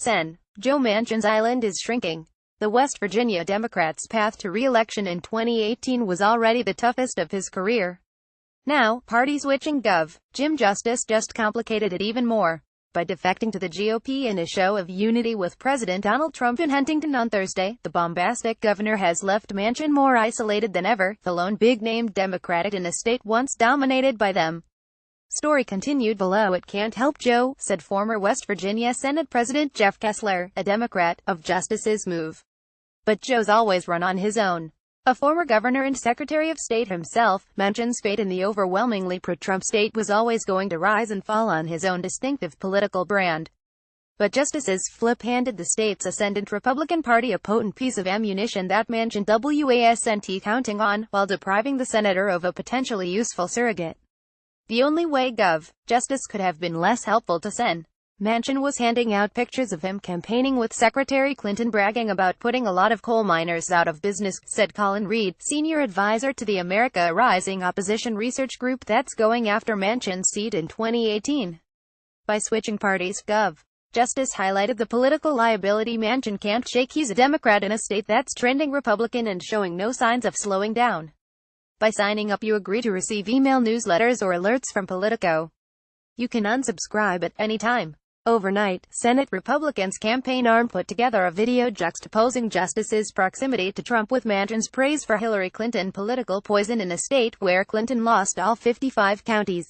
Sen. Joe Manchin's island is shrinking. The West Virginia Democrat's path to re-election in 2018 was already the toughest of his career. Now, party-switching Gov. Jim Justice just complicated it even more by defecting to the GOP in a show of unity with President Donald Trump in Huntington on Thursday. The bombastic governor has left Manchin more isolated than ever, the lone big-name Democrat in a state once dominated by them. Story continued below. It can't help Joe, said former West Virginia Senate President Jeff Kessler, a Democrat, of Justice's move. But Joe's always run on his own. A former governor and Secretary of State himself, Manchin's fate in the overwhelmingly pro-Trump state was always going to rise and fall on his own distinctive political brand. But Justice's flip handed the state's ascendant Republican Party a potent piece of ammunition that Manchin wasn't counting on, while depriving the senator of a potentially useful surrogate. The only way Gov. Justice could have been less helpful to Sen. Manchin was handing out pictures of him campaigning with Secretary Clinton, bragging about putting a lot of coal miners out of business, said Colin Reed, senior advisor to the America Rising opposition research group that's going after Manchin's seat in 2018. By switching parties, Gov. Justice highlighted the political liability Manchin can't shake. He's a Democrat in a state that's trending Republican and showing no signs of slowing down. By signing up, you agree to receive email newsletters or alerts from Politico. You can unsubscribe at any time. Overnight, Senate Republicans' campaign arm put together a video juxtaposing Justice's proximity to Trump with Manchin's praise for Hillary Clinton political poison in a state where Clinton lost all 55 counties.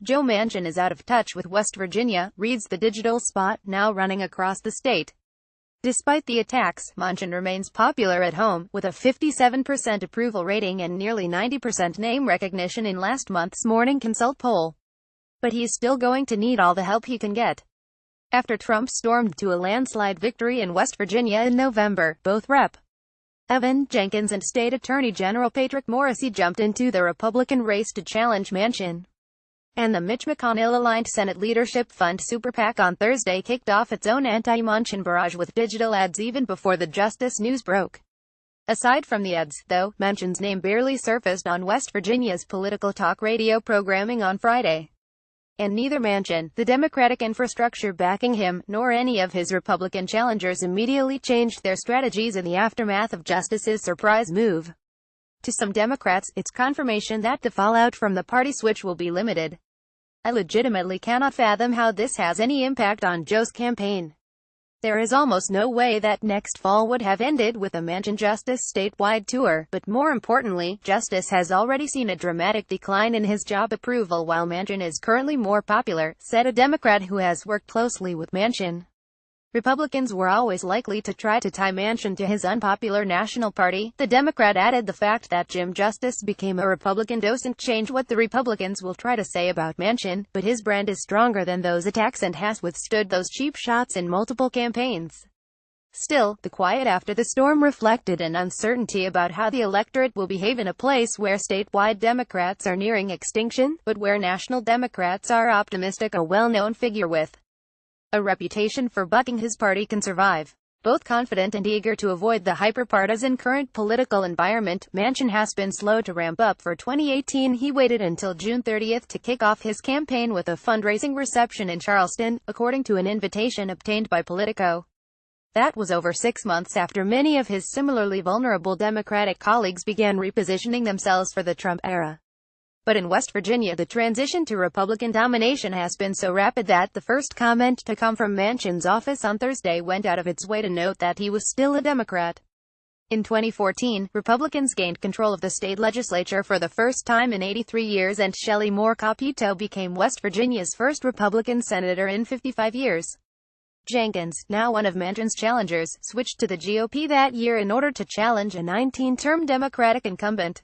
Joe Manchin is out of touch with West Virginia, reads the digital spot, now running across the state. Despite the attacks, Manchin remains popular at home, with a 57% approval rating and nearly 90% name recognition in last month's Morning Consult poll. But he's still going to need all the help he can get. After Trump stormed to a landslide victory in West Virginia in November, both Rep. Evan Jenkins and State Attorney General Patrick Morrisey jumped into the Republican race to challenge Manchin. And the Mitch McConnell-aligned Senate Leadership Fund Super PAC on Thursday kicked off its own anti-Manchin barrage with digital ads even before the Justice news broke. Aside from the ads, though, Manchin's name barely surfaced on West Virginia's political talk radio programming on Friday. And neither Manchin, the Democratic infrastructure backing him, nor any of his Republican challengers immediately changed their strategies in the aftermath of Justice's surprise move. To some Democrats, it's confirmation that the fallout from the party switch will be limited. I legitimately cannot fathom how this has any impact on Joe's campaign. There is almost no way that next fall would have ended with a Manchin Justice statewide tour, but more importantly, Justice has already seen a dramatic decline in his job approval while Manchin is currently more popular, said a Democrat who has worked closely with Manchin. Republicans were always likely to try to tie Manchin to his unpopular National Party. The Democrat added the fact that Jim Justice became a Republican doesn't change what the Republicans will try to say about Manchin, but his brand is stronger than those attacks and has withstood those cheap shots in multiple campaigns. Still, the quiet after the storm reflected an uncertainty about how the electorate will behave in a place where statewide Democrats are nearing extinction, but where national Democrats are optimistic. A well-known figure with a reputation for bucking his party can survive. Both confident and eager to avoid the hyper-partisan current political environment, Manchin has been slow to ramp up for 2018. He waited until June 30 to kick off his campaign with a fundraising reception in Charleston, according to an invitation obtained by Politico. That was over 6 months after many of his similarly vulnerable Democratic colleagues began repositioning themselves for the Trump era. But in West Virginia, the transition to Republican domination has been so rapid that the first comment to come from Manchin's office on Thursday went out of its way to note that he was still a Democrat. In 2014, Republicans gained control of the state legislature for the first time in 83 years, and Shelley Moore Capito became West Virginia's first Republican senator in 55 years. Jenkins, now one of Manchin's challengers, switched to the GOP that year in order to challenge a 19-term Democratic incumbent.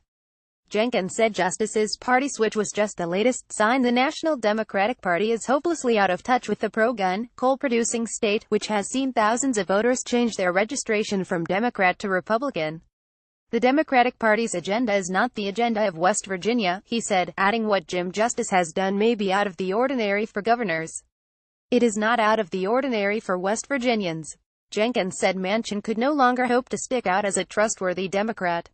Jenkins said Justice's party switch was just the latest sign the National Democratic Party is hopelessly out of touch with the pro-gun, coal-producing state, which has seen thousands of voters change their registration from Democrat to Republican. The Democratic Party's agenda is not the agenda of West Virginia, he said, adding what Jim Justice has done may be out of the ordinary for governors. It is not out of the ordinary for West Virginians. Jenkins said Manchin could no longer hope to stick out as a trustworthy Democrat.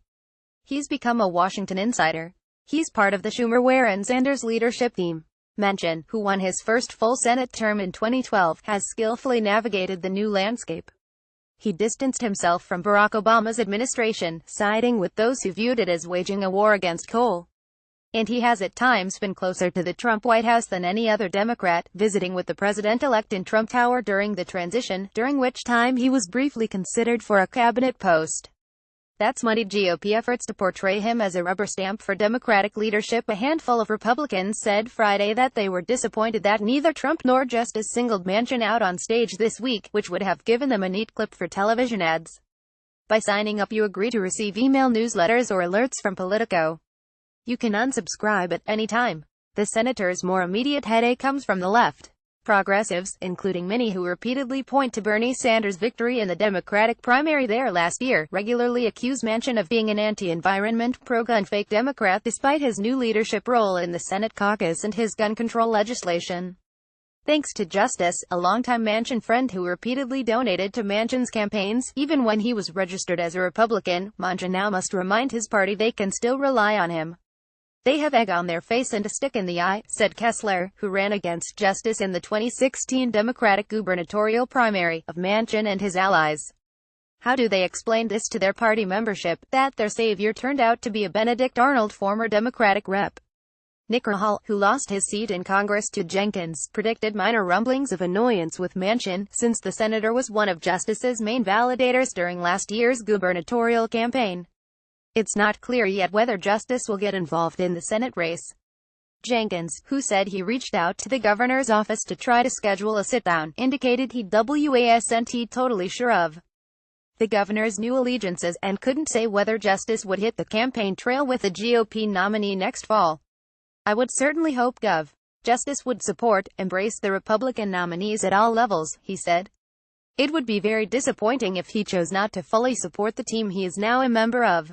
He's become a Washington insider. He's part of the Schumer-Warren-Sanders leadership team. Manchin, who won his first full Senate term in 2012, has skillfully navigated the new landscape. He distanced himself from Barack Obama's administration, siding with those who viewed it as waging a war against coal. And he has at times been closer to the Trump White House than any other Democrat, visiting with the president-elect in Trump Tower during the transition, during which time he was briefly considered for a cabinet post. That's muddied GOP efforts to portray him as a rubber stamp for Democratic leadership. A handful of Republicans said Friday that they were disappointed that neither Trump nor Justice singled Manchin out on stage this week, which would have given them a neat clip for television ads. By signing up, you agree to receive email newsletters or alerts from Politico. You can unsubscribe at any time. The senator's more immediate headache comes from the left. Progressives, including many who repeatedly point to Bernie Sanders' victory in the Democratic primary there last year, regularly accuse Manchin of being an anti-environment, pro-gun fake Democrat despite his new leadership role in the Senate caucus and his gun control legislation. Thanks to Justice, a longtime Manchin friend who repeatedly donated to Manchin's campaigns, even when he was registered as a Republican, Manchin now must remind his party they can still rely on him. They have egg on their face and a stick in the eye, said Kessler, who ran against Justice in the 2016 Democratic gubernatorial primary, of Manchin and his allies. How do they explain this to their party membership, that their savior turned out to be a Benedict Arnold, former Democratic rep? Nick Rahal, who lost his seat in Congress to Jenkins, predicted minor rumblings of annoyance with Manchin, since the senator was one of Justice's main validators during last year's gubernatorial campaign. It's not clear yet whether Justice will get involved in the Senate race. Jenkins, who said he reached out to the governor's office to try to schedule a sit-down, indicated he wasn't totally sure of the governor's new allegiances, and couldn't say whether Justice would hit the campaign trail with a GOP nominee next fall. I would certainly hope Justice would embrace the Republican nominees at all levels, he said. It would be very disappointing if he chose not to fully support the team he is now a member of.